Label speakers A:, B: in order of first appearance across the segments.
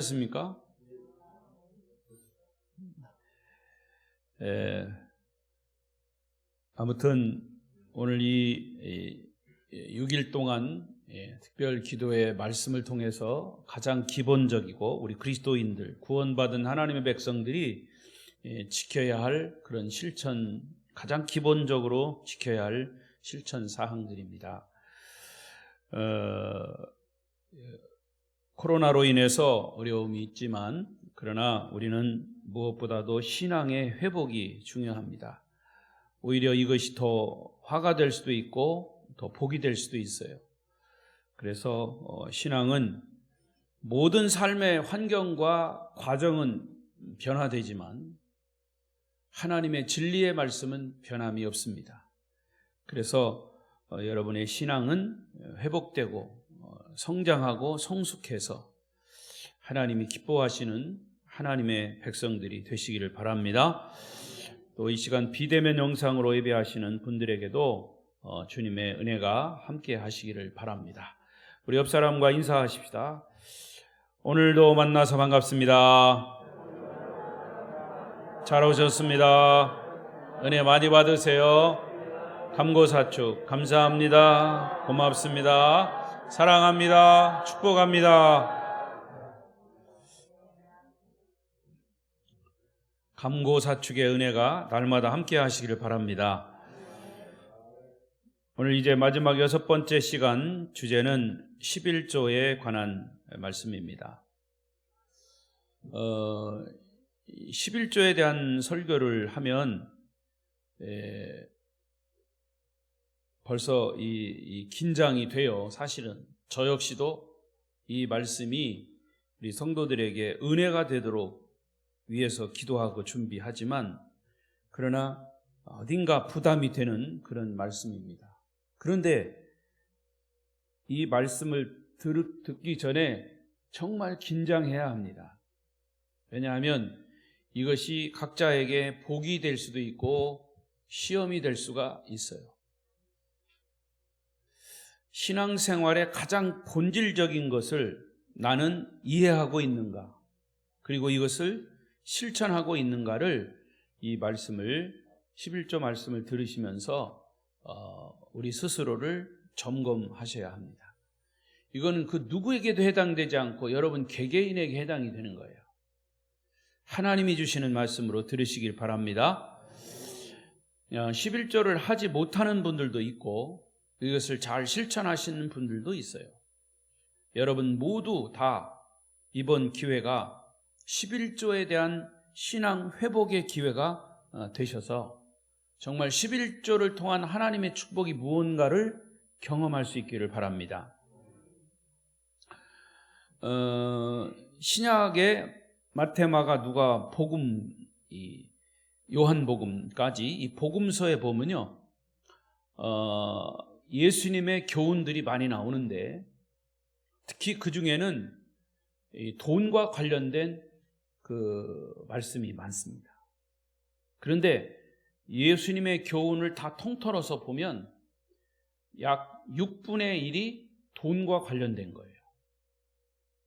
A: 습니까? 아무튼 오늘 이 6일 동안 특별 기도의 말씀을 통해서 가장 기본적이고 우리 그리스도인들, 구원받은 하나님의 백성들이 지켜야 할 그런 실천, 가장 기본적으로 지켜야 할 실천 사항들입니다. 코로나로 인해서 어려움이 있지만 그러나 우리는 무엇보다도 신앙의 회복이 중요합니다. 오히려 이것이 더 화가 될 수도 있고 더 복이 될 수도 있어요. 그래서 신앙은 모든 삶의 환경과 과정은 변화되지만 하나님의 진리의 말씀은 변함이 없습니다. 그래서 여러분의 신앙은 회복되고 성장하고 성숙해서 하나님이 기뻐하시는 하나님의 백성들이 되시기를 바랍니다. 또 이 시간 비대면 영상으로 예배하시는 분들에게도 주님의 은혜가 함께 하시기를 바랍니다. 우리 옆 사람과 인사하십시다. 오늘도 만나서 반갑습니다. 잘 오셨습니다. 은혜 많이 받으세요. 감고사축 감사합니다. 고맙습니다. 사랑합니다. 축복합니다. 감고사축의 은혜가 날마다 함께 하시기를 바랍니다. 오늘 이제 마지막 6번째 시간, 주제는 11조에 관한 말씀입니다. 11조에 대한 설교를 하면 벌써 이 긴장이 돼요. 사실은 저 역시도 이 말씀이 우리 성도들에게 은혜가 되도록 위해서 기도하고 준비하지만 그러나 어딘가 부담이 되는 그런 말씀입니다. 그런데 이 말씀을 듣기 전에 정말 긴장해야 합니다. 왜냐하면 이것이 각자에게 복이 될 수도 있고 시험이 될 수가 있어요. 신앙생활의 가장 본질적인 것을 나는 이해하고 있는가, 그리고 이것을 실천하고 있는가를 이 말씀을 11조 말씀을 들으시면서 우리 스스로를 점검하셔야 합니다. 이거는 그 누구에게도 해당되지 않고 여러분 개개인에게 해당이 되는 거예요. 하나님이 주시는 말씀으로 들으시길 바랍니다. 11조를 하지 못하는 분들도 있고 이것을 잘 실천하시는 분들도 있어요. 여러분 모두 다 이번 기회가 11조에 대한 신앙 회복의 기회가 되셔서 정말 11조를 통한 하나님의 축복이 무언가를 경험할 수 있기를 바랍니다. 신약의 마태, 마가, 누가, 복음, 요한복음까지 이 복음서에 보면요, 예수님의 교훈들이 많이 나오는데 특히 그 중에는 돈과 관련된 그 말씀이 많습니다. 그런데 예수님의 교훈을 다 통틀어서 보면 약 6분의 1이 돈과 관련된 거예요.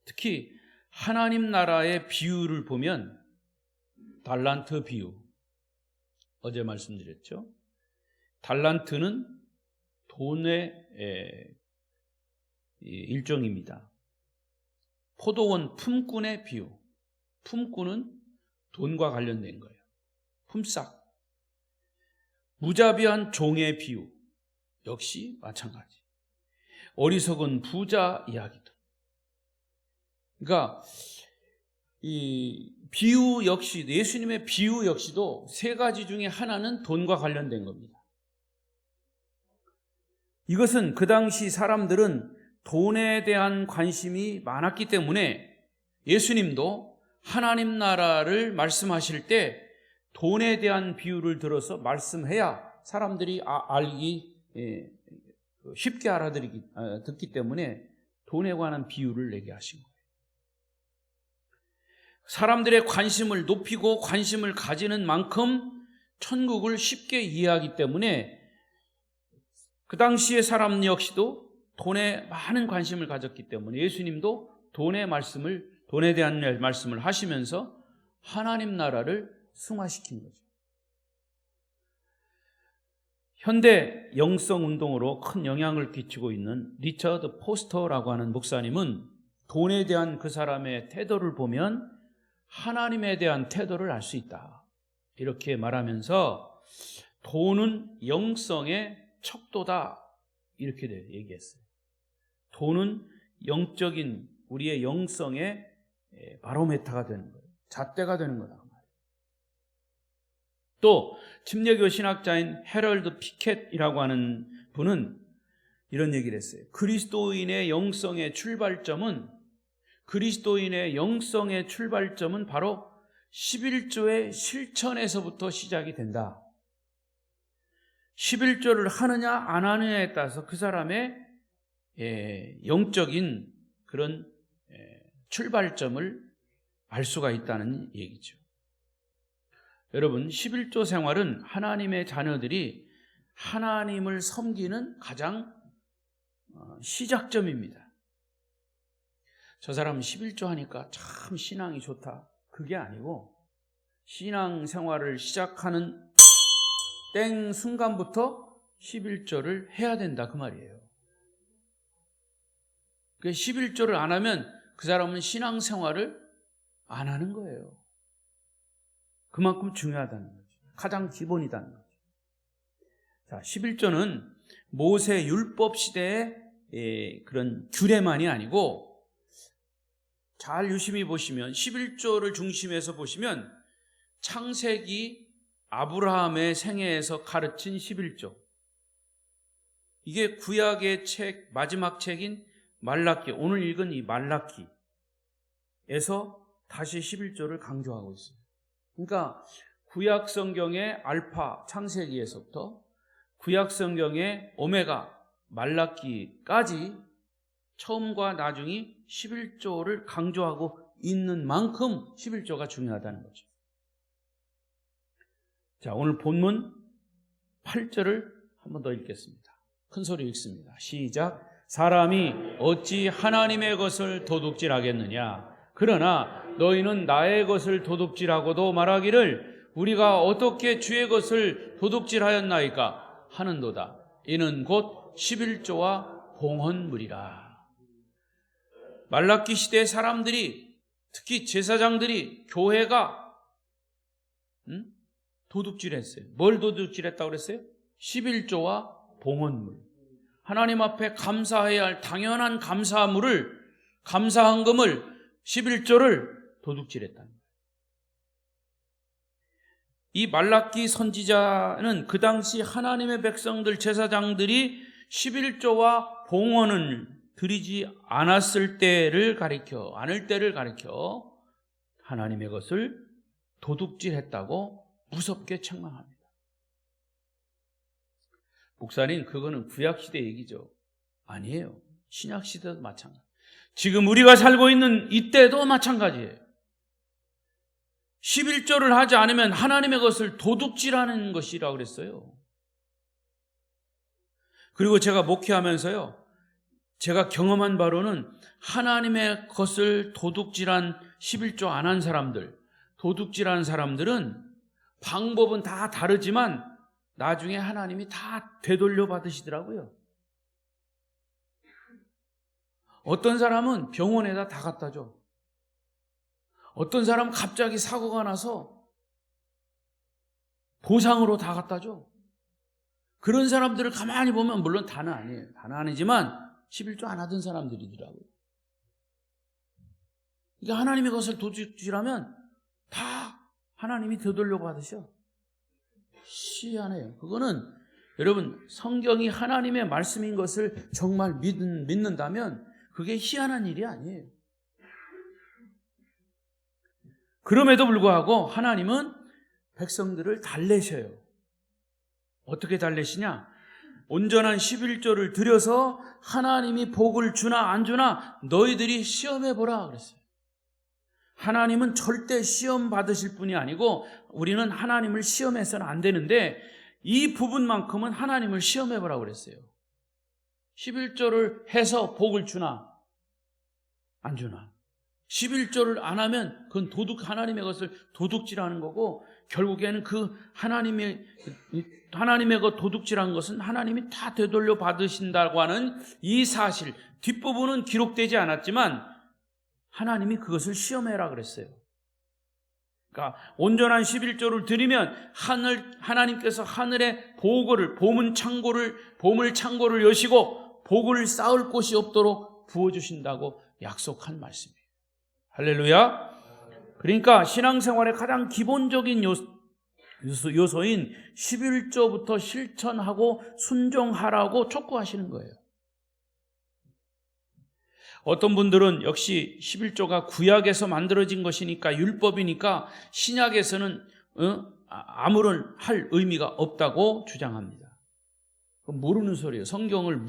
A: 특히 하나님 나라의 비유를 보면 달란트 비유, 어제 말씀드렸죠. 달란트는 돈의 일종입니다. 포도원 품꾼의 비유, 품꾼은 돈과 관련된 거예요. 품삯. 무자비한 종의 비유, 역시 마찬가지. 어리석은 부자 이야기도. 그러니까 이 비유 역시, 예수님의 비유 역시도 세 가지 중에 하나는 돈과 관련된 겁니다. 이것은 그 당시 사람들은 돈에 대한 관심이 많았기 때문에 예수님도 하나님 나라를 말씀하실 때 돈에 대한 비유를 들어서 말씀해야 사람들이 알기 쉽게 듣기 때문에 돈에 관한 비유를 내게 하신 거예요. 사람들의 관심을 높이고 관심을 가지는 만큼 천국을 쉽게 이해하기 때문에 그 당시의 사람 역시도 돈에 많은 관심을 가졌기 때문에 예수님도 돈의 말씀을 돈에 대한 말씀을 하시면서 하나님 나라를 승화시킨 거죠. 현대 영성 운동으로 큰 영향을 끼치고 있는 리처드 포스터라고 하는 목사님은 돈에 대한 그 사람의 태도를 보면 하나님에 대한 태도를 알 수 있다, 이렇게 말하면서 돈은 영성의 척도다, 이렇게 얘기했어요. 돈은 영적인 우리의 영성의 바로메타가 되는 거예요. 잣대가 되는 거다. 또 침례교 신학자인 헤럴드 피켓이라고 하는 분은 이런 얘기를 했어요. 그리스도인의 영성의 출발점은 바로 11조의 실천에서부터 시작이 된다. 11조를 하느냐 안 하느냐에 따라서 그 사람의 영적인 그런 출발점을 알 수가 있다는 얘기죠. 여러분, 11조 생활은 하나님의 자녀들이 하나님을 섬기는 가장 시작점입니다. 저 사람은 11조 하니까 참 신앙이 좋다, 그게 아니고 신앙 생활을 시작하는 땡 순간부터 11조를 해야 된다, 그 말이에요. 11조를 안 하면 그 사람은 신앙 생활을 안 하는 거예요. 그만큼 중요하다는 거죠. 가장 기본이다는 거죠. 자, 11조는 모세 율법 시대의 그런 규례만이 아니고, 잘 유심히 보시면 11조를 중심에서 보시면 창세기 아브라함의 생애에서 가르친 11조, 이게 구약의 책, 마지막 책인 말라기, 오늘 읽은 이 말라기에서 다시 11조를 강조하고 있어요. 그러니까 구약 성경의 알파 창세기에서부터 구약 성경의 오메가 말라기까지 처음과 나중이 11조를 강조하고 있는 만큼 11조가 중요하다는 거죠. 자, 오늘 본문 8절을 한 번 더 읽겠습니다. 큰 소리 읽습니다. 시작. 사람이 어찌 하나님의 것을 도둑질하겠느냐? 그러나 너희는 나의 것을 도둑질하고도 말하기를 우리가 어떻게 주의 것을 도둑질하였나이까 하는도다. 이는 곧 11조와 봉헌물이라. 말라기 시대 사람들이, 특히 제사장들이, 교회가 도둑질했어요. 뭘 도둑질했다고 그랬어요? 11조와 봉헌물. 하나님 앞에 감사해야 할 당연한 감사물을, 감사헌금을, 11조를 도둑질했다는 거예요. 이 말라기 선지자는 그 당시 하나님의 백성들, 제사장들이 11조와 봉헌을 드리지 않았을 때를 가리켜, 않을 때를 가리켜 하나님의 것을 도둑질했다고 무섭게 책망합니다. 목사님, 그거는 구약시대 얘기죠. 아니에요. 신약시대도 마찬가지. 지금 우리가 살고 있는 이때도 마찬가지예요. 11조를 하지 않으면 하나님의 것을 도둑질하는 것이라고 그랬어요. 그리고 제가 목회하면서요, 제가 경험한 바로는 하나님의 것을 도둑질한 11조 안 한 사람들, 도둑질한 사람들은 방법은 다 다르지만 나중에 하나님이 다 되돌려 받으시더라고요. 어떤 사람은 병원에다 다 갖다 줘. 어떤 사람은 갑자기 사고가 나서 보상으로 다 갖다 줘. 그런 사람들을 가만히 보면 물론 다는 아니에요. 다는 아니지만 11조 안 하던 사람들이더라고요. 그러니까 하나님의 것을 도둑질하면 다 하나님이 되돌려 받으셔. 희한해요. 그거는 여러분, 성경이 하나님의 말씀인 것을 정말 믿는다면 그게 희한한 일이 아니에요. 그럼에도 불구하고 하나님은 백성들을 달래셔요. 어떻게 달래시냐? 온전한 11조를 드려서 하나님이 복을 주나 안 주나 너희들이 시험해 보라 그랬어요. 하나님은 절대 시험 받으실 분이 아니고 우리는 하나님을 시험해서는 안 되는데 이 부분만큼은 하나님을 시험해 보라고 그랬어요. 11조를 해서 복을 주나 안 주나, 11조를 안 하면 그건 하나님의 것을 도둑질하는 거고, 결국에는 그 하나님의 그 도둑질한 것은 하나님이 다 되돌려 받으신다고 하는 이 사실, 뒷부분은 기록되지 않았지만 하나님이 그것을 시험해라 그랬어요. 그러니까 온전한 11조를 드리면 하나님께서 하늘의 보물 창고를 여시고 복을 쌓을 곳이 없도록 부어주신다고 약속한 말씀이에요. 할렐루야. 그러니까 신앙생활의 가장 기본적인 요소인 11조부터 실천하고 순종하라고 촉구하시는 거예요. 어떤 분들은 역시 11조가 구약에서 만들어진 것이니까, 율법이니까 신약에서는 아무런 할 의미가 없다고 주장합니다. 그건 모르는 소리예요. 성경을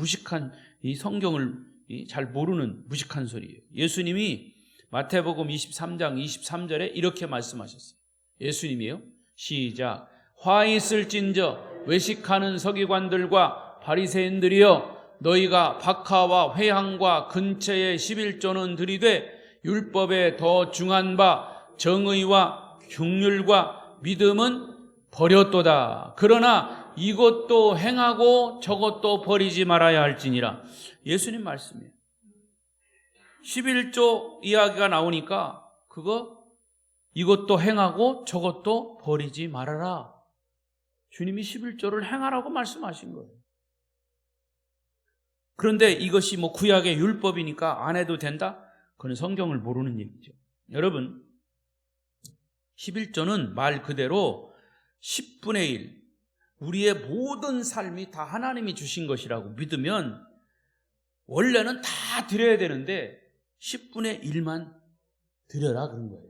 A: 잘 모르는 무식한 소리예요. 예수님이 마태복음 23장 23절에 이렇게 말씀하셨어요. 예수님이요. 시작. 화 있을진저 외식하는 서기관들과 바리새인들이여, 너희가 박하와 회향과 근처의 11조는 들이되 율법에 더 중한 바 정의와 긍휼과 믿음은 버렸도다. 그러나 이것도 행하고 저것도 버리지 말아야 할지니라. 예수님 말씀이에요. 11조 이야기가 나오니까 이것도 행하고 저것도 버리지 말아라. 주님이 11조를 행하라고 말씀하신 거예요. 그런데 이것이 구약의 율법이니까 안 해도 된다? 그건 성경을 모르는 얘기죠. 여러분, 11조는 말 그대로 10분의 1, 우리의 모든 삶이 다 하나님이 주신 것이라고 믿으면 원래는 다 드려야 되는데 10분의 1만 드려라 그런 거예요.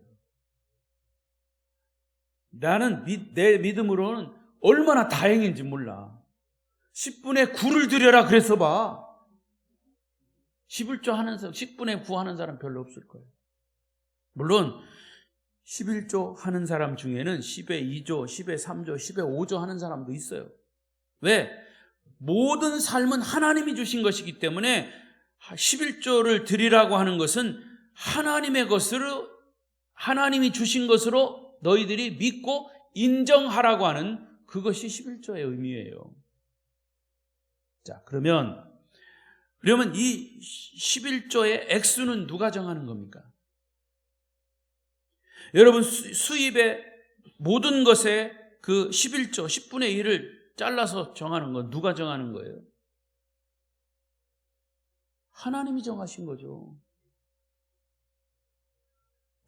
A: 나는 내 믿음으로는 얼마나 다행인지 몰라. 10분의 9를 드려라 그래서 봐. 11조 하는 사람, 10분의 9 하는 사람 별로 없을 거예요. 물론 11조 하는 사람 중에는 10의 2조, 10의 3조, 10의 5조 하는 사람도 있어요. 왜? 모든 삶은 하나님이 주신 것이기 때문에 11조를 드리라고 하는 것은 하나님의 것으로, 하나님이 주신 것으로 너희들이 믿고 인정하라고 하는 그것이 11조의 의미예요. 자, 그러면 이 11조의 액수는 누가 정하는 겁니까? 여러분, 수입의 모든 것에 그 11조, 10분의 1을 잘라서 정하는 건 누가 정하는 거예요? 하나님이 정하신 거죠.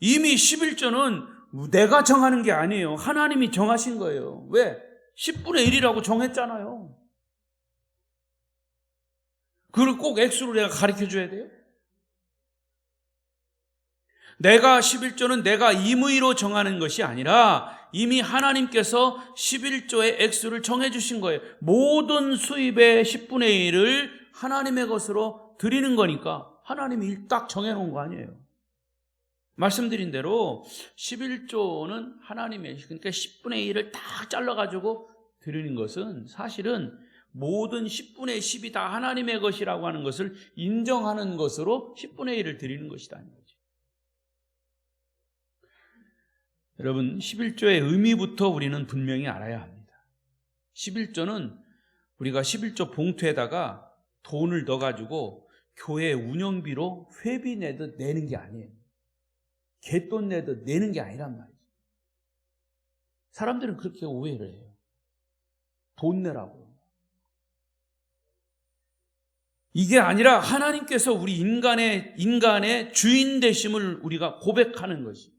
A: 이미 11조는 내가 정하는 게 아니에요. 하나님이 정하신 거예요. 왜? 10분의 1이라고 정했잖아요. 그걸 꼭 액수로 내가 가르쳐 줘야 돼요? 내가 11조는 내가 임의로 정하는 것이 아니라 이미 하나님께서 11조의 액수를 정해 주신 거예요. 모든 수입의 10분의 1을 하나님의 것으로 드리는 거니까 하나님이 딱 정해 놓은 거 아니에요. 말씀드린 대로 11조는 하나님의, 그러니까 10분의 1을 딱 잘라가지고 드리는 것은 사실은 모든 10분의 10이 다 하나님의 것이라고 하는 것을 인정하는 것으로 10분의 1을 드리는 것이라는 거죠. 여러분, 11조의 의미부터 우리는 분명히 알아야 합니다. 11조는 우리가 11조 봉투에다가 돈을 넣어가지고 교회 운영비로 회비 내듯 내는 게 아니에요. 갯돈 내듯 내는 게 아니란 말이죠. 사람들은 그렇게 오해를 해요. 돈 내라고. 이게 아니라 하나님께서 우리 인간의 주인 되심을 우리가 고백하는 것이,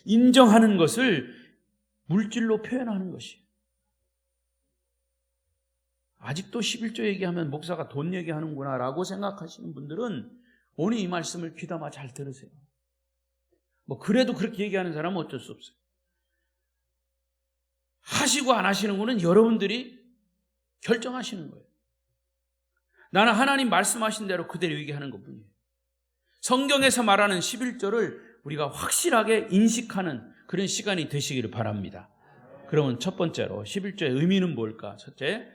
A: 인정하는 것을 물질로 표현하는 것이. 아직도 11조 얘기하면 목사가 돈 얘기하는구나 라고 생각하시는 분들은 오늘 이 말씀을 귀담아 잘 들으세요. 그래도 그렇게 얘기하는 사람은 어쩔 수 없어요. 하시고 안 하시는 거는 여러분들이 결정하시는 거예요. 나는 하나님 말씀하신 대로 그대로 얘기하는 것뿐이에요. 성경에서 말하는 11조를 우리가 확실하게 인식하는 그런 시간이 되시기를 바랍니다. 그러면 첫 번째로 11조의 의미는 뭘까? 첫째,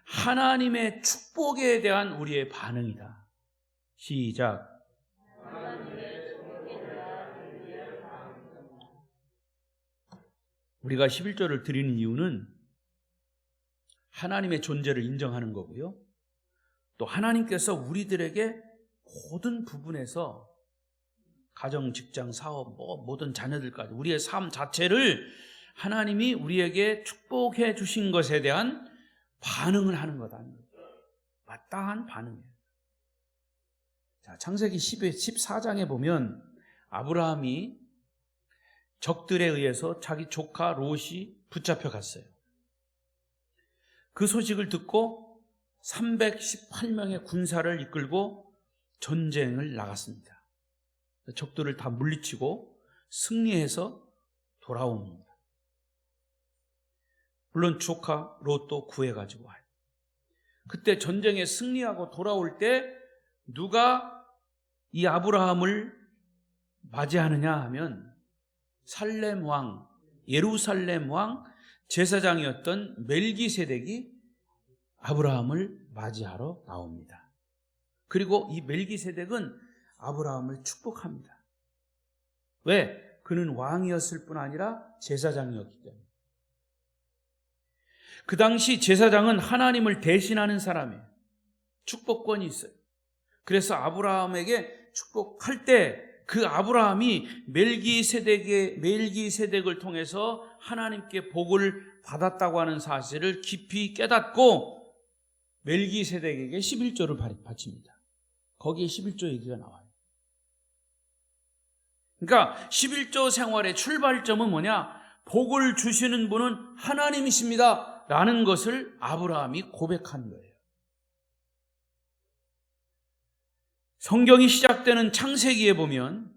A: 하나님의 축복에 대한 우리의 반응이다. 시작. 하나님의 축복에 대한 우리가 11조를 드리는 이유는 하나님의 존재를 인정하는 거고요. 또 하나님께서 우리들에게 모든 부분에서 가정, 직장, 사업, 모든 자녀들까지 우리의 삶 자체를 하나님이 우리에게 축복해 주신 것에 대한 반응을 하는 거다. 마땅한 반응이에요. 자, 창세기 14장에 보면 아브라함이 적들에 의해서 자기 조카 롯이 붙잡혀 갔어요. 그 소식을 듣고 318명의 군사를 이끌고 전쟁을 나갔습니다. 적들을 다 물리치고 승리해서 돌아옵니다. 물론 조카 롯도 구해가지고 와요. 그때 전쟁에 승리하고 돌아올 때 누가 이 아브라함을 맞이하느냐 하면 살렘 왕, 예루살렘 왕 제사장이었던 멜기세덱이 아브라함을 맞이하러 나옵니다. 그리고 이 멜기세덱은 아브라함을 축복합니다. 왜? 그는 왕이었을 뿐 아니라 제사장이었기 때문에. 그 당시 제사장은 하나님을 대신하는 사람이에요. 축복권이 있어요. 그래서 아브라함에게 축복할 때 그 아브라함이 멜기세덱을 통해서 하나님께 복을 받았다고 하는 사실을 깊이 깨닫고 멜기세덱에게 11조를 바칩니다. 거기에 11조 얘기가 나와요. 그러니까 11조 생활의 출발점은 뭐냐? 복을 주시는 분은 하나님이십니다 라는 것을 아브라함이 고백한 거예요. 성경이 시작되는 창세기에 보면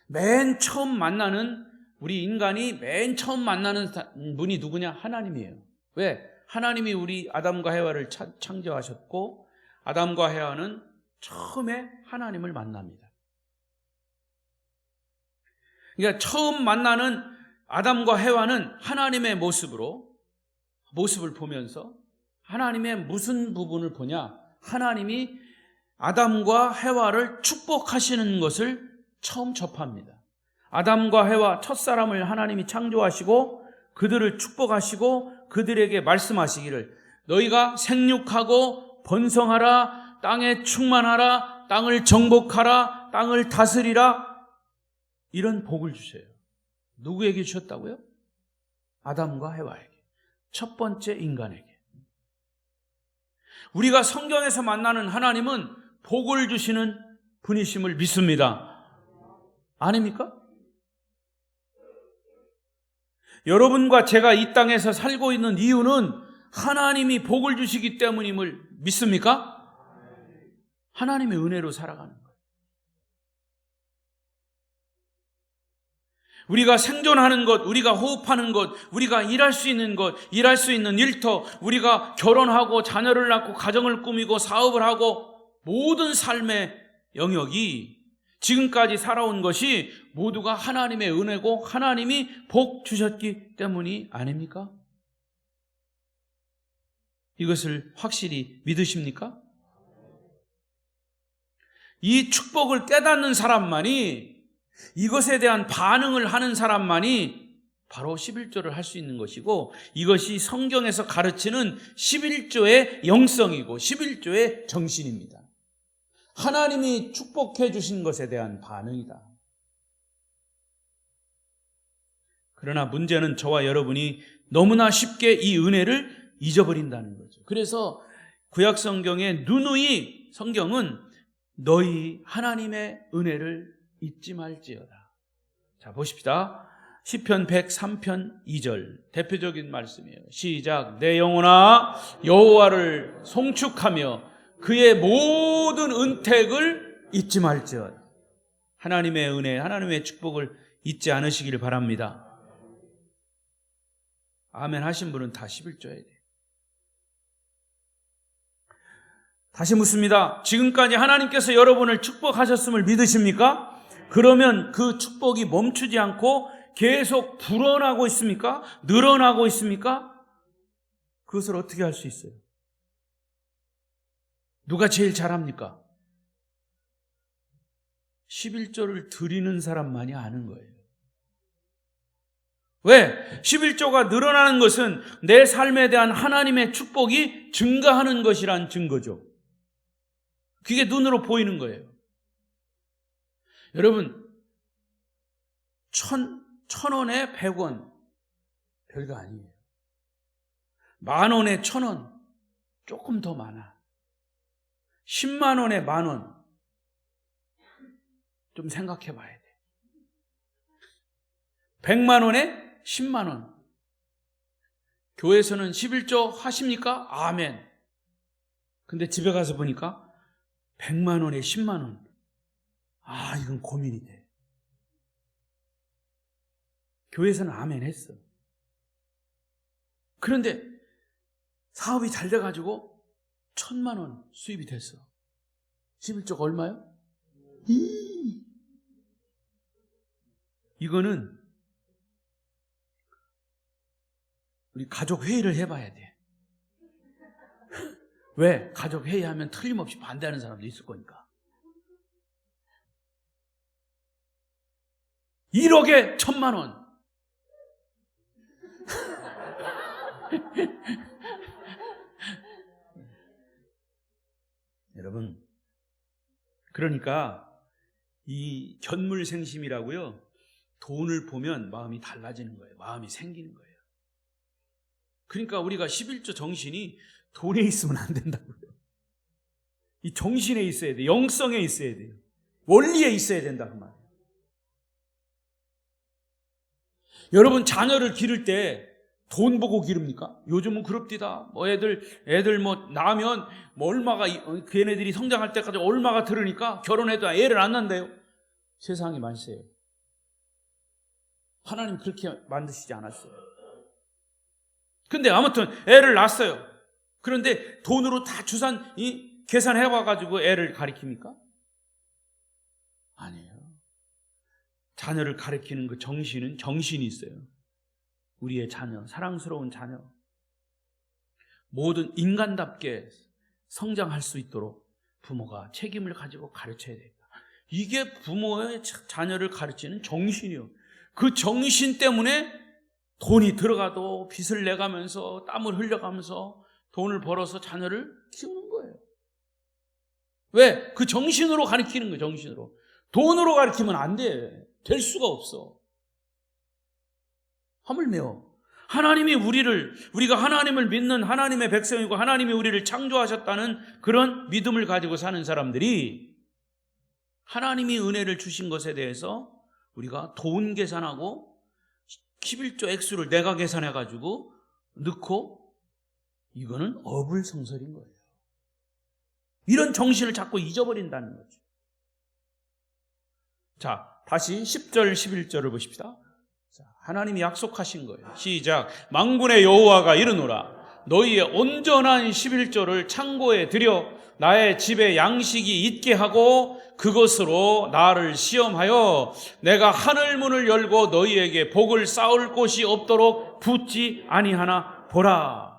A: 맨 처음 만나는 우리 인간이 맨 처음 만나는 분이 누구냐? 하나님이에요. 왜? 하나님이 우리 아담과 해와를 창조하셨고 아담과 해와는 처음에 하나님을 만납니다. 그러니까 처음 만나는 아담과 해와는 하나님의 모습을 보면서 하나님의 무슨 부분을 보냐? 하나님이 아담과 해와를 축복하시는 것을 처음 접합니다. 아담과 해와 첫사람을 하나님이 창조하시고 그들을 축복하시고 그들에게 말씀하시기를 너희가 생육하고 번성하라, 땅에 충만하라, 땅을 정복하라, 땅을 다스리라, 이런 복을 주세요. 누구에게 주셨다고요? 아담과 해와에게, 첫 번째 인간에게. 우리가 성경에서 만나는 하나님은 복을 주시는 분이심을 믿습니다. 아닙니까? 여러분과 제가 이 땅에서 살고 있는 이유는 하나님이 복을 주시기 때문임을 믿습니까? 하나님의 은혜로 살아가는 거예요. 우리가 생존하는 것, 우리가 호흡하는 것, 우리가 일할 수 있는 것, 일할 수 있는 일터, 우리가 결혼하고 자녀를 낳고 가정을 꾸미고 사업을 하고 모든 삶의 영역이 지금까지 살아온 것이 모두가 하나님의 은혜고 하나님이 복 주셨기 때문이 아닙니까? 이것을 확실히 믿으십니까? 이 축복을 깨닫는 사람만이, 이것에 대한 반응을 하는 사람만이 바로 11조를 할 수 있는 것이고, 이것이 성경에서 가르치는 11조의 영성이고 11조의 정신입니다. 하나님이 축복해 주신 것에 대한 반응이다. 그러나 문제는 저와 여러분이 너무나 쉽게 이 은혜를 잊어버린다는 거죠. 그래서 구약 성경의 누누이 성경은 너희 하나님의 은혜를 잊지 말지어다. 자, 보십시다. 시편 103편 2절 대표적인 말씀이에요. 시작. 내 영혼아 여호와를 송축하며 그의 모든 은택을 잊지 말지어다. 하나님의 은혜, 하나님의 축복을 잊지 않으시기를 바랍니다. 아멘 하신 분은 다 11조 해야 돼요. 다시 묻습니다. 지금까지 하나님께서 여러분을 축복하셨음을 믿으십니까? 그러면 그 축복이 멈추지 않고 계속 불어나고 있습니까? 늘어나고 있습니까? 그것을 어떻게 할 수 있어요? 누가 제일 잘합니까? 11조를 드리는 사람만이 아는 거예요. 왜? 11조가 늘어나는 것은 내 삶에 대한 하나님의 축복이 증가하는 것이란 증거죠. 그게 눈으로 보이는 거예요. 여러분, 1,000원에 100원 별거 아니에요. 10,000원에 1,000원 조금 더 많아. 10만 원에 10,000원 좀 생각해 봐야 돼. 100만 원에 10만 원. 교회에서는 11조 하십니까? 아멘. 근데 집에 가서 보니까 100만 원에 10만 원. 아, 이건 고민이 돼. 교회에서는 아멘 했어. 그런데 사업이 잘 돼가지고 1,000만 원 수입이 됐어. 11조가 얼마요? 이거는 우리 가족 회의를 해봐야 돼. 왜? 가족 회의하면 틀림없이 반대하는 사람도 있을 거니까. 1억에 1,000만 원. 여러분, 그러니까 이 견물생심이라고요, 돈을 보면 마음이 달라지는 거예요. 마음이 생기는 거예요. 그러니까 우리가 11조 정신이 돈에 있으면 안 된다고요. 이 정신에 있어야 돼요. 영성에 있어야 돼요. 원리에 있어야 된다 그 말이에요. 여러분, 자녀를 기를 때 돈 보고 기릅니까? 요즘은 그럽디다. 뭐 애들 뭐 낳으면 뭐 얼마가, 걔네들이 성장할 때까지 얼마가 들으니까 결혼해도 애를 안 낳는데요. 세상이 만세예요. 하나님 그렇게 만드시지 않았어요. 근데 아무튼 애를 낳았어요. 그런데 돈으로 다 계산해와가지고 애를 가리킵니까? 아니에요. 자녀를 가리키는 그 정신이 있어요. 우리의 자녀, 사랑스러운 자녀, 모든 인간답게 성장할 수 있도록 부모가 책임을 가지고 가르쳐야 됩니다. 이게 부모의 자녀를 가르치는 정신이요. 그 정신 때문에 돈이 들어가도 빚을 내가면서 땀을 흘려가면서 돈을 벌어서 자녀를 키우는 거예요. 왜? 그 정신으로 가르치는 거예요. 정신으로. 돈으로 가르치면 안 돼. 될 수가 없어. 하물며 우리가 하나님을 믿는 하나님의 백성이고 하나님이 우리를 창조하셨다는 그런 믿음을 가지고 사는 사람들이 하나님이 은혜를 주신 것에 대해서 우리가 돈 계산하고 11조 액수를 내가 계산해가지고 넣고, 이거는 어불성설인 거예요. 이런 정신을 자꾸 잊어버린다는 거죠. 자, 다시 10절 11절을 보십시다. 자, 하나님이 약속하신 거예요. 시작. 만군의 여호와가 이르노라. 너희의 온전한 11조를 창고에 들여 나의 집에 양식이 있게 하고 그것으로 나를 시험하여 내가 하늘 문을 열고 너희에게 복을 쌓을 곳이 없도록 붓지 아니하나 보라.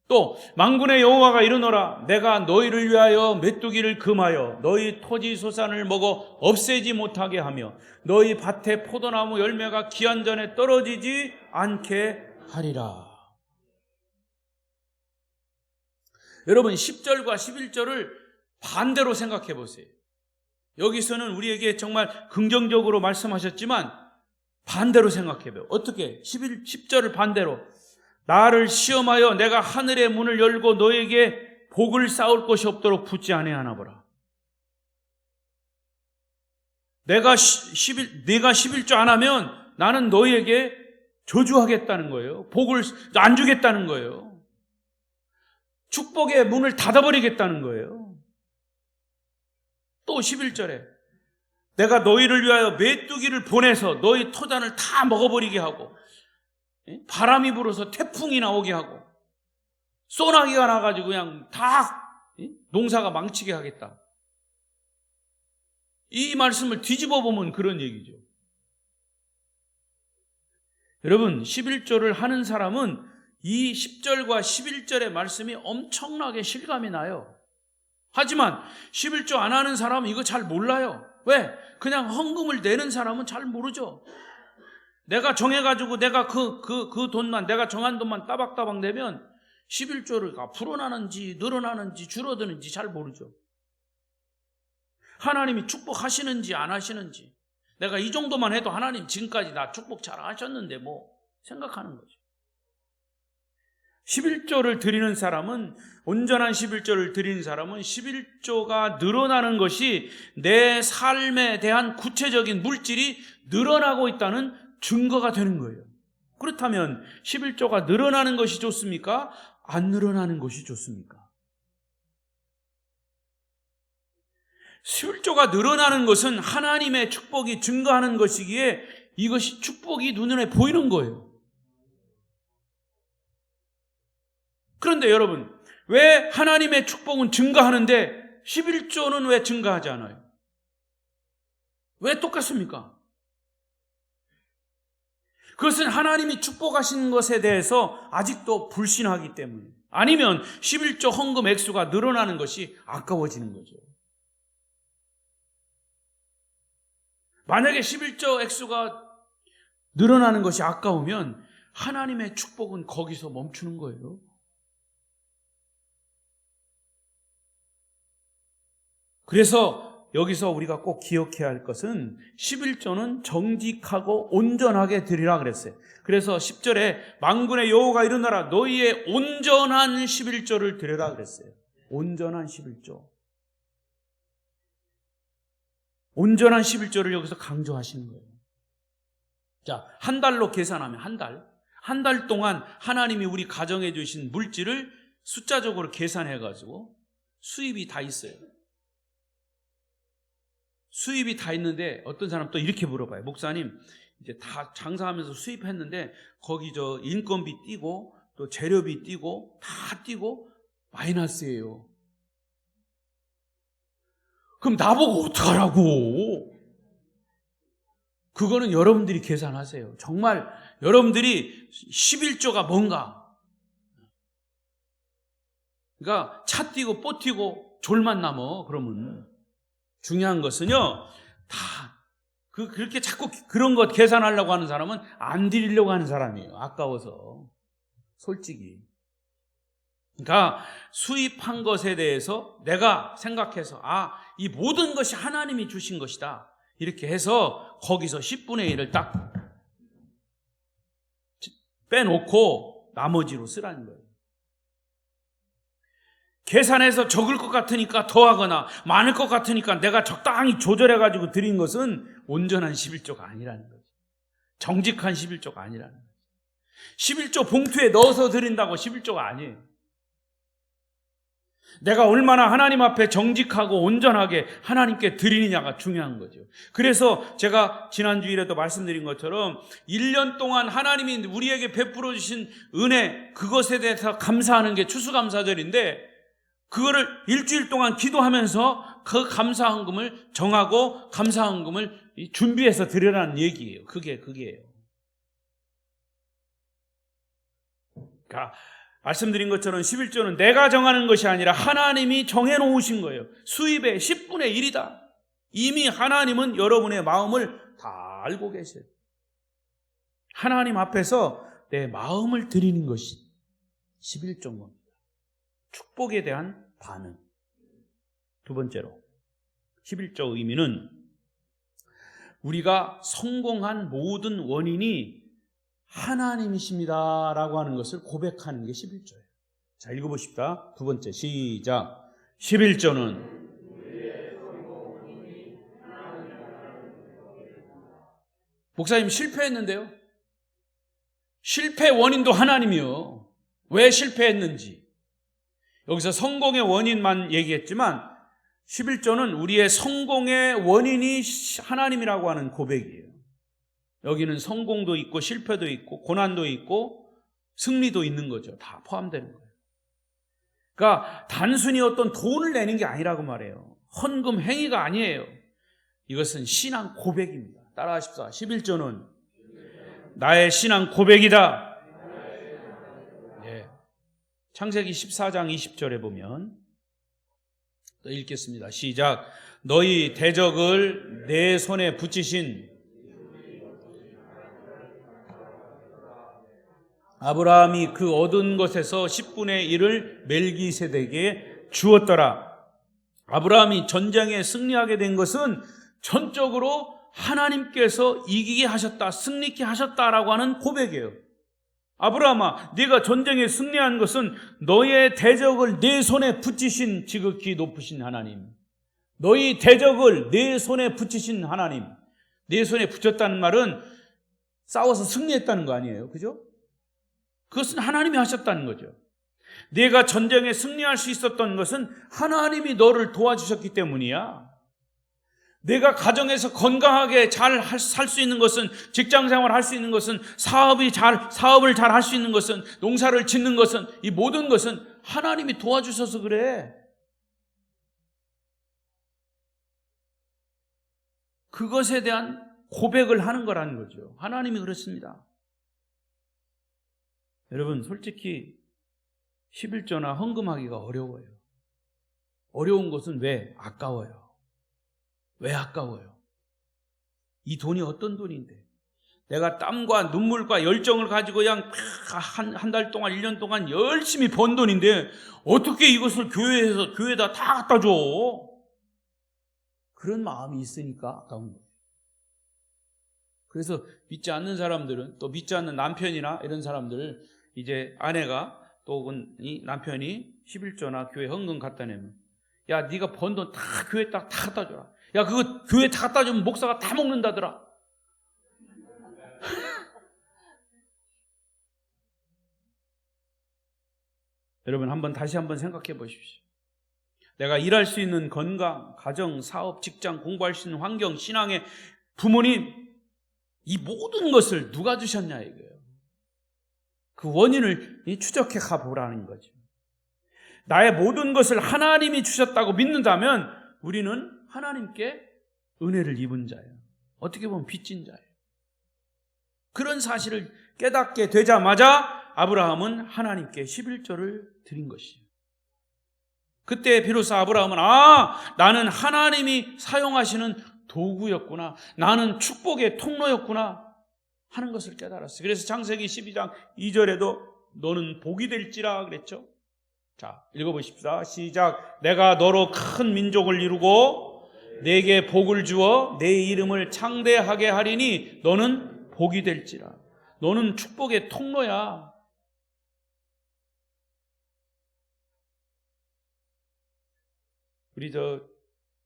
A: 또 만군의 여호와가 이르노라. 내가 너희를 위하여 메뚜기를 금하여 너희 토지 소산을 먹어 없애지 못하게 하며 너희 밭에 포도나무 열매가 기한전에 떨어지지 않게 하리라. 여러분, 10절과 11절을 반대로 생각해 보세요. 여기서는 우리에게 정말 긍정적으로 말씀하셨지만 반대로 생각해 봐요. 어떻게? 10절을 반대로. 나를 시험하여 내가 하늘의 문을 열고 너에게 복을 쌓을 곳이 없도록 붓지 아니하나 보라. 내가 11조 안 하면 나는 너희에게 저주하겠다는 거예요. 복을 안 주겠다는 거예요. 축복의 문을 닫아버리겠다는 거예요. 또 11절에 내가 너희를 위하여 메뚜기를 보내서 너희 토단을 다 먹어버리게 하고 바람이 불어서 태풍이 나오게 하고 소나기가 나가지고 그냥 다 농사가 망치게 하겠다. 이 말씀을 뒤집어 보면 그런 얘기죠. 여러분, 11조를 하는 사람은 이 10절과 11절의 말씀이 엄청나게 실감이 나요. 하지만 11조 안 하는 사람은 이거 잘 몰라요. 왜? 그냥 헌금을 내는 사람은 잘 모르죠. 내가 정해가지고 내가 그 돈만, 내가 정한 돈만 따박따박 내면 11조가 불어나는지 늘어나는지 줄어드는지 잘 모르죠. 하나님이 축복하시는지 안 하시는지, 내가 이 정도만 해도 하나님 지금까지 나 축복 잘 하셨는데 뭐 생각하는 거죠. 11조를 드리는 사람은, 온전한 11조를 드리는 사람은 11조가 늘어나는 것이 내 삶에 대한 구체적인 물질이 늘어나고 있다는 증거가 되는 거예요. 그렇다면 11조가 늘어나는 것이 좋습니까? 안 늘어나는 것이 좋습니까? 11조가 늘어나는 것은 하나님의 축복이 증가하는 것이기에 이것이 축복이 눈에 보이는 거예요. 그런데 여러분, 왜 하나님의 축복은 증가하는데 11조는 왜 증가하지 않아요? 왜 똑같습니까? 그것은 하나님이 축복하신 것에 대해서 아직도 불신하기 때문에, 아니면 11조 헌금 액수가 늘어나는 것이 아까워지는 거죠. 만약에 11조 액수가 늘어나는 것이 아까우면 하나님의 축복은 거기서 멈추는 거예요. 그래서 여기서 우리가 꼭 기억해야 할 것은 11조는 정직하고 온전하게 드리라 그랬어요. 그래서 10절에 만군의 여호와가 이르노라 너희의 온전한 11조를 드려라 그랬어요. 온전한 11조. 온전한 11조를 여기서 강조하시는 거예요. 자, 한 달로 계산하면 한 달 동안 하나님이 우리 가정에 주신 물질을 숫자적으로 계산해가지고 수입이 다 있어요. 수입이 다 있는데 어떤 사람 또 이렇게 물어봐요. 목사님, 이제 다 장사하면서 수입했는데 거기 저 인건비 띄고 또 재료비 띄고 다 띄고 마이너스예요. 그럼 나보고 어떡하라고? 그거는 여러분들이 계산하세요. 정말 여러분들이 11조가 뭔가. 그러니까 차 띄고 뽀 띄고 졸만 남어. 그러면 중요한 것은요, 다 그렇게 자꾸 그런 것 계산하려고 하는 사람은 안 드리려고 하는 사람이에요. 아까워서. 솔직히. 그러니까 수입한 것에 대해서 내가 생각해서 이 모든 것이 하나님이 주신 것이다. 이렇게 해서 거기서 10분의 1을 딱 빼놓고 나머지로 쓰라는 거예요. 계산해서 적을 것 같으니까 더하거나 많을 것 같으니까 내가 적당히 조절해가지고 드린 것은 온전한 11조가 아니라는 거죠. 정직한 11조가 아니라는 거죠. 11조 봉투에 넣어서 드린다고 11조가 아니에요. 내가 얼마나 하나님 앞에 정직하고 온전하게 하나님께 드리느냐가 중요한 거죠. 그래서 제가 지난주일에도 말씀드린 것처럼 1년 동안 하나님이 우리에게 베풀어 주신 은혜, 그것에 대해서 감사하는 게 추수감사절인데, 그거를 일주일 동안 기도하면서 그 감사헌금을 정하고 감사헌금을 준비해서 드리라는 얘기예요. 그게예요. 그러니까 말씀드린 것처럼 11조는 내가 정하는 것이 아니라 하나님이 정해놓으신 거예요. 수입의 10분의 1이다. 이미 하나님은 여러분의 마음을 다 알고 계세요. 하나님 앞에서 내 마음을 드리는 것이 11조인 겁니다. 축복에 대한 반응. 두 번째로 11조 의미는 우리가 성공한 모든 원인이 하나님이십니다 라고 하는 것을 고백하는 게 11조예요. 자, 읽어보십시다. 두 번째 시작. 11조는 목사님 실패했는데요. 실패 원인도 하나님이요. 왜 실패했는지. 여기서 성공의 원인만 얘기했지만 11조는 우리의 성공의 원인이 하나님이라고 하는 고백이에요. 여기는 성공도 있고 실패도 있고 고난도 있고 승리도 있는 거죠. 다 포함되는 거예요. 그러니까 단순히 어떤 돈을 내는 게 아니라고 말해요. 헌금 행위가 아니에요. 이것은 신앙 고백입니다. 따라하십시오. 11조는 나의 신앙 고백이다. 네. 창세기 14장 20절에 보면 또 읽겠습니다. 시작. 너희 대적을 내 손에 붙이신 아브라함이 그 얻은 것에서 10분의 1을 멜기세덱에게 주었더라. 아브라함이 전쟁에 승리하게 된 것은 전적으로 하나님께서 이기게 하셨다, 승리케 하셨다라고 하는 고백이에요. 아브라함아, 네가 전쟁에 승리한 것은 너의 대적을 내 손에 붙이신 지극히 높으신 하나님, 너희 대적을 내 손에 붙이신 하나님. 내 손에 붙였다는 말은 싸워서 승리했다는 거 아니에요, 그죠? 그것은 하나님이 하셨다는 거죠. 네가 전쟁에 승리할 수 있었던 것은 하나님이 너를 도와주셨기 때문이야. 내가 가정에서 건강하게 잘 살 수 있는 것은, 직장생활 할 수 있는 것은, 사업을 잘 할 수 있는 것은, 농사를 짓는 것은, 이 모든 것은 하나님이 도와주셔서 그래. 그것에 대한 고백을 하는 거라는 거죠. 하나님이 그렇습니다. 여러분, 솔직히 11조나 헌금하기가 어려워요. 어려운 것은 왜? 아까워요. 왜 아까워요? 이 돈이 어떤 돈인데? 내가 땀과 눈물과 열정을 가지고 그냥 한 달 동안, 1년 동안 열심히 번 돈인데 어떻게 이것을 교회에다 다 갖다 줘? 그런 마음이 있으니까 아까운 거예요. 그래서 믿지 않는 사람들은, 또 믿지 않는 남편이나 이런 사람들, 이제 아내가 또 혹은 이 남편이 11조나 교회 헌금 갖다 내면, 야, 네가 번 돈 다 교회 다 갖다 줘라. 야, 그거 교회 다 갖다 주면 목사가 다 먹는다더라. 여러분, 다시 한번 생각해 보십시오. 내가 일할 수 있는 건강, 가정, 사업, 직장, 공부할 수 있는 환경, 신앙의 부모님, 이 모든 것을 누가 주셨냐 이거예요. 그 원인을 추적해 가보라는 거죠. 나의 모든 것을 하나님이 주셨다고 믿는다면 우리는 하나님께 은혜를 입은 자예요. 어떻게 보면 빚진 자예요. 그런 사실을 깨닫게 되자마자 아브라함은 하나님께 11조를 드린 것이에요. 그때 비로소 아브라함은, 나는 하나님이 사용하시는 도구였구나, 나는 축복의 통로였구나 하는 것을 깨달았어요. 그래서 창세기 12장 2절에도 너는 복이 될지라 그랬죠. 자, 읽어보십시다. 시작. 내가 너로 큰 민족을 이루고 내게 복을 주어 내 이름을 창대하게 하리니 너는 복이 될지라. 너는 축복의 통로야. 우리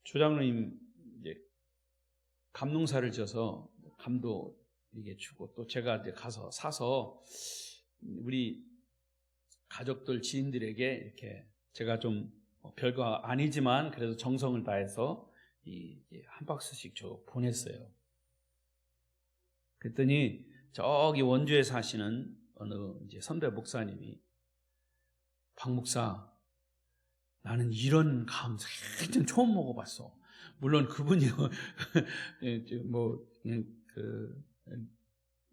A: 조장로님 이제 감농사를 져서 감도 이게 주고, 또 제가 이제 가서 사서 우리 가족들, 지인들에게 이렇게 제가 좀 별거 아니지만 그래도 정성을 다해서 한 박스씩 보냈어요. 그랬더니 저기 원주에 사시는 어느 이제 선배 목사님이, 박 목사, 나는 이런 감 생전 처음 먹어봤어. 물론 그분이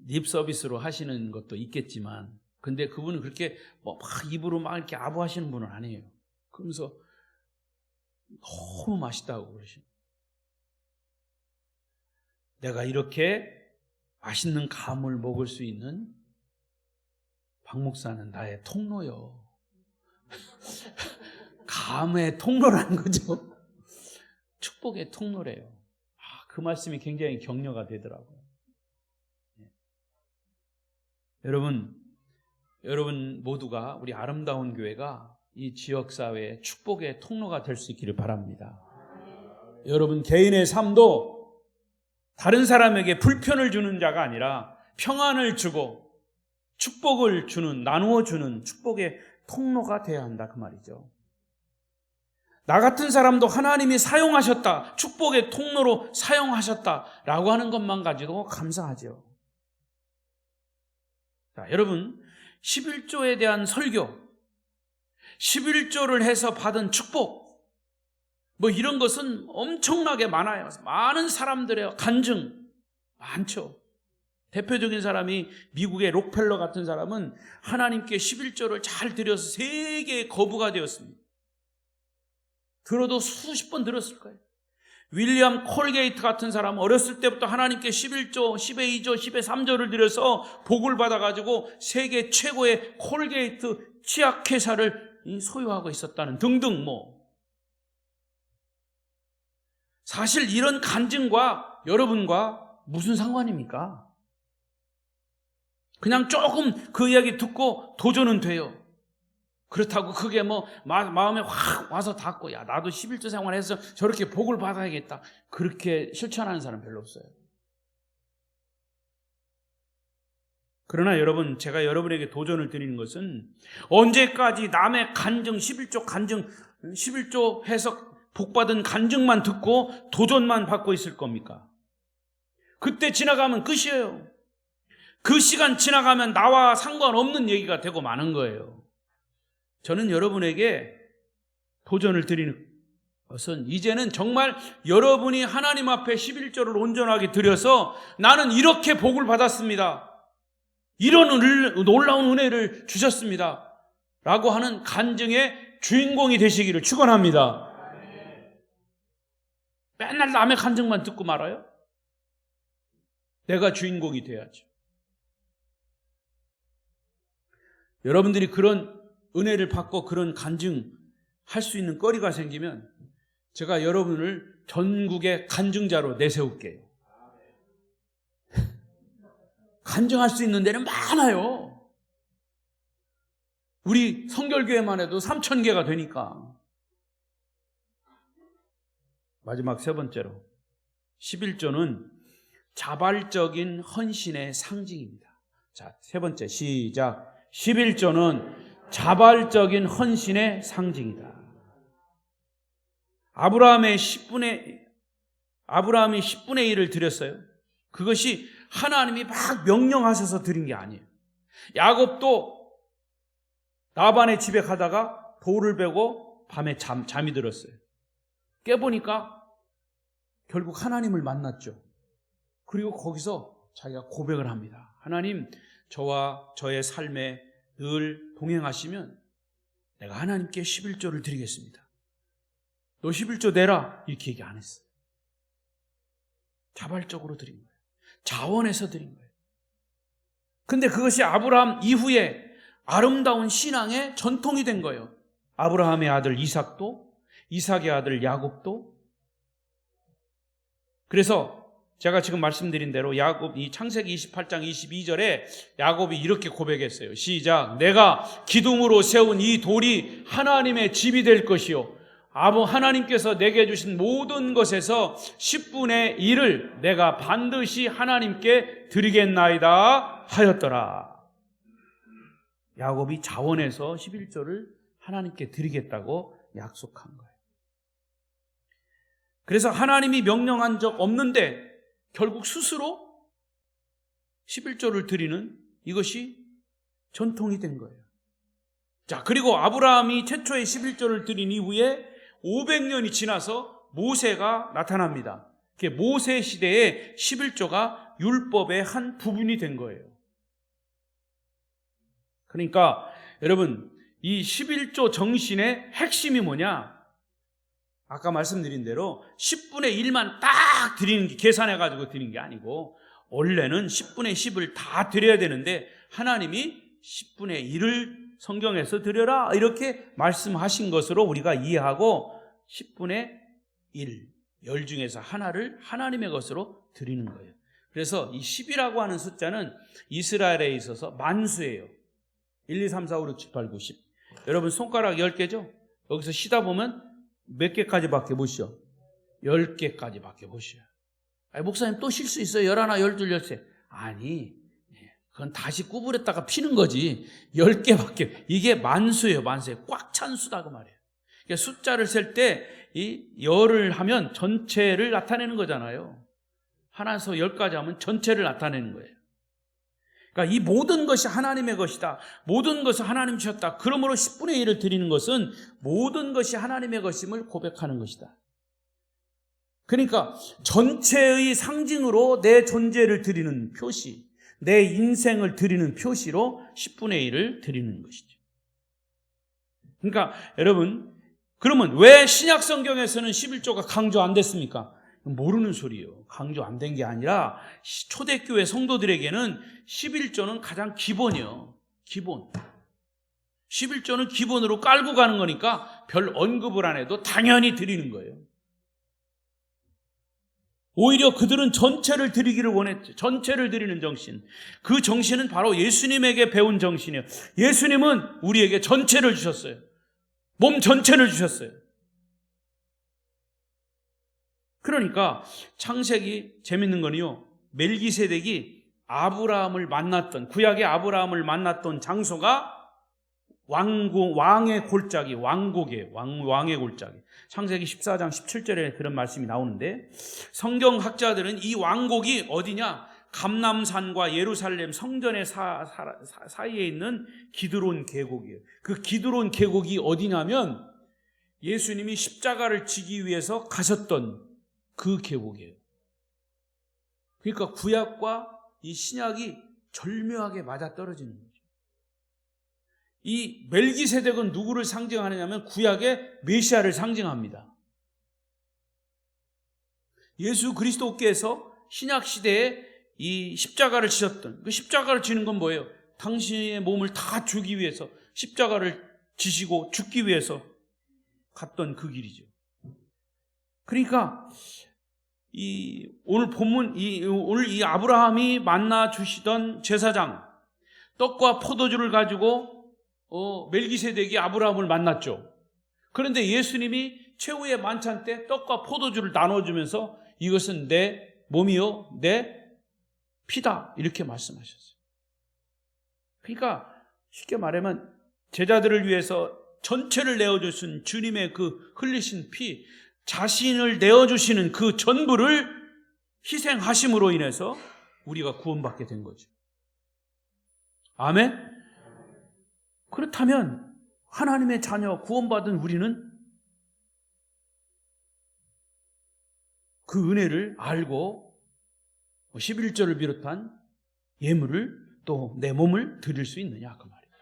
A: 립 서비스로 하시는 것도 있겠지만, 근데 그분은 그렇게 막 입으로 막 이렇게 아부하시는 분은 아니에요. 그러면서 너무 맛있다고 그러시고, 내가 이렇게 맛있는 감을 먹을 수 있는 박 목사는 나의 통로요. 감의 통로라는 거죠. 축복의 통로래요. 그 말씀이 굉장히 격려가 되더라고요. 여러분 모두가, 우리 아름다운 교회가 이 지역사회의 축복의 통로가 될 수 있기를 바랍니다. 여러분 개인의 삶도 다른 사람에게 불편을 주는 자가 아니라 평안을 주고 축복을 주는, 나누어 주는 축복의 통로가 되어야 한다, 그 말이죠. 나 같은 사람도 하나님이 사용하셨다, 축복의 통로로 사용하셨다라고 하는 것만 가지고 감사하죠. 자, 여러분, 11조에 대한 설교, 11조를 해서 받은 축복, 이런 것은 엄청나게 많아요. 많은 사람들의 간증 많죠. 대표적인 사람이 미국의 록펠러 같은 사람은 하나님께 11조를 잘 드려서 세계의 거부가 되었습니다. 들어도 수십 번 들었을 거예요. 윌리엄 콜게이트 같은 사람 어렸을 때부터 하나님께 11조, 10의 2조, 10의 3조를 드려서 복을 받아가지고 세계 최고의 콜게이트 치약회사를 소유하고 있었다는 등등 사실 이런 간증과 여러분과 무슨 상관입니까? 그냥 조금 그 이야기 듣고 도전은 돼요. 그렇다고 그게 마음에 확 와서 닿고, 야, 나도 11조 생활해서 저렇게 복을 받아야겠다. 그렇게 실천하는 사람 별로 없어요. 그러나 여러분, 제가 여러분에게 도전을 드리는 것은 언제까지 남의 간증, 11조 간증, 11조 해석 복받은 간증만 듣고 도전만 받고 있을 겁니까? 그때 지나가면 끝이에요. 그 시간 지나가면 나와 상관없는 얘기가 되고 마는 거예요. 저는 여러분에게 도전을 드리는 것은 이제는 정말 여러분이 하나님 앞에 11조를 온전하게 드려서 나는 이렇게 복을 받았습니다. 이런 놀라운 은혜를 주셨습니다. 라고 하는 간증의 주인공이 되시기를 축원합니다. 맨날 남의 간증만 듣고 말아요? 내가 주인공이 돼야죠. 여러분들이 그런 은혜를 받고 그런 간증할 수 있는 거리가 생기면 제가 여러분을 전국의 간증자로 내세울게요. 간증할 수 있는 데는 많아요. 우리 성결교회만 해도 3,000개가 되니까. 마지막 세 번째로 11조는 자발적인 헌신의 상징입니다. 자, 세 번째 시작. 11조는 자발적인 헌신의 상징이다. 아브라함이 10분의 1을 드렸어요. 그것이 하나님이 막 명령하셔서 드린 게 아니에요. 야곱도 라반의 집에 가다가 돌을 베고 밤에 잠이 들었어요. 깨보니까 결국 하나님을 만났죠. 그리고 거기서 자기가 고백을 합니다. 하나님, 저와 저의 삶에 늘 동행하시면 내가 하나님께 11조를 드리겠습니다. 너 11조 내라. 이렇게 얘기 안 했어요. 자발적으로 드린 거예요. 자원해서 드린 거예요. 근데 그것이 아브라함 이후에 아름다운 신앙의 전통이 된 거예요. 아브라함의 아들 이삭도, 이삭의 아들 야곱도. 그래서 제가 지금 말씀드린 대로 이 창세기 28장 22절에 야곱이 이렇게 고백했어요. 시작. 내가 기둥으로 세운 이 돌이 하나님의 집이 될 것이요, 하나님께서 내게 주신 모든 것에서 10분의 1을 내가 반드시 하나님께 드리겠나이다 하였더라. 야곱이 자원해서 11조를 하나님께 드리겠다고 약속한 거예요. 그래서 하나님이 명령한 적 없는데 결국 스스로 11조를 드리는 이것이 전통이 된 거예요. 자, 그리고 아브라함이 최초의 11조를 드린 이후에 500년이 지나서 모세가 나타납니다. 모세 시대에 11조가 율법의 한 부분이 된 거예요. 그러니까 여러분, 이 11조 정신의 핵심이 뭐냐? 아까 말씀드린 대로 10분의 1만 딱 드리는 게, 계산해가지고 드리는 게 아니고, 원래는 10분의 10을 다 드려야 되는데 하나님이 10분의 1을 성경에서 드려라 이렇게 말씀하신 것으로 우리가 이해하고 10분의 1, 10 중에서 하나를 하나님의 것으로 드리는 거예요. 그래서 이 10이라고 하는 숫자는 이스라엘에 있어서 만수예요. 1, 2, 3, 4, 5, 6, 7, 8, 9, 10. 여러분 손가락 10개죠? 여기서 쉬다 보면 몇 개까지밖에 못 쉬어? 10개까지밖에 못 쉬어요. 목사님 또 쉴 수 있어요? 11, 12, 13. 아니, 그건 다시 구부렸다가 피는 거지. 10개밖에. 이게 만수예요, 만수예요. 꽉 찬 수다 그 말이에요. 그러니까 숫자를 셀 때 이 열을 하면 전체를 나타내는 거잖아요. 하나에서 10까지 하면 전체를 나타내는 거예요. 그러니까 이 모든 것이 하나님의 것이다. 모든 것을 하나님 주셨다. 그러므로 10분의 1을 드리는 것은 모든 것이 하나님의 것임을 고백하는 것이다. 그러니까 전체의 상징으로 내 존재를 드리는 표시, 내 인생을 드리는 표시로 10분의 1을 드리는 것이죠. 그러니까 여러분, 그러면 왜 신약 성경에서는 11조가 강조 안 됐습니까? 모르는 소리예요. 강조 안 된 게 아니라 초대교회 성도들에게는 11조는 가장 기본이에요. 기본. 11조는 기본으로 깔고 가는 거니까 별 언급을 안 해도 당연히 드리는 거예요. 오히려 그들은 전체를 드리기를 원했죠. 전체를 드리는 정신. 그 정신은 바로 예수님에게 배운 정신이에요. 예수님은 우리에게 전체를 주셨어요. 몸 전체를 주셨어요. 그러니까 창세기 재밌는 거는요, 멜기세덱이 아브라함을 만났던, 구약의 아브라함을 만났던 장소가 왕의 골짜기, 왕국이에요. 왕의 골짜기. 창세기 14장 17절에 그런 말씀이 나오는데, 성경학자들은 이 왕국이 어디냐? 감람산과 예루살렘 성전의 사이에 있는 기드론 계곡이에요. 그 기드론 계곡이 어디냐면 예수님이 십자가를 지기 위해서 가셨던 그 계곡이에요. 그러니까 구약과 이 신약이 절묘하게 맞아떨어지는 거예요. 이 멜기세덱은 누구를 상징하느냐면 구약의 메시아를 상징합니다. 예수 그리스도께서 신약 시대에 이 십자가를 지셨던, 그 십자가를 지는 건 뭐예요? 당신의 몸을 다 주기 위해서 십자가를 지시고 죽기 위해서 갔던 그 길이죠. 그러니까 오늘 본문, 오늘 이 아브라함이 만나 주시던 제사장, 떡과 포도주를 가지고 멜기세덱이 아브라함을 만났죠. 그런데 예수님이 최후의 만찬 때 떡과 포도주를 나눠주면서 이것은 내 몸이요 내 피다 이렇게 말씀하셨어요. 그러니까 쉽게 말하면 제자들을 위해서 전체를 내어주신 주님의 그 흘리신 피, 자신을 내어주시는 그 전부를 희생하심으로 인해서 우리가 구원받게 된 거죠. 아멘? 그렇다면 하나님의 자녀 구원받은 우리는 그 은혜를 알고 11조를 비롯한 예물을 또 내 몸을 드릴 수 있느냐 그 말이에요.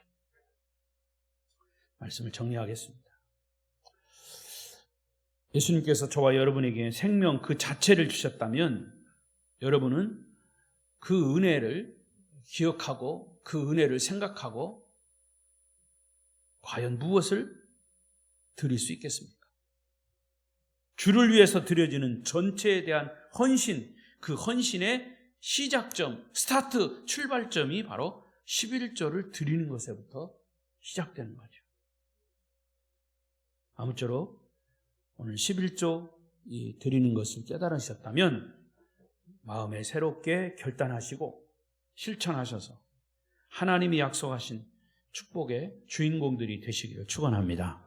A: 말씀을 정리하겠습니다. 예수님께서 저와 여러분에게 생명 그 자체를 주셨다면 여러분은 그 은혜를 기억하고 그 은혜를 생각하고 과연 무엇을 드릴 수 있겠습니까? 주를 위해서 드려지는 전체에 대한 헌신, 그 헌신의 시작점, 스타트, 출발점이 바로 11조를 드리는 것에부터 시작되는 거죠. 아무쪼록 오늘 11조 드리는 것을 깨달으셨다면 마음에 새롭게 결단하시고 실천하셔서 하나님이 약속하신 축복의 주인공들이 되시기를 축원합니다.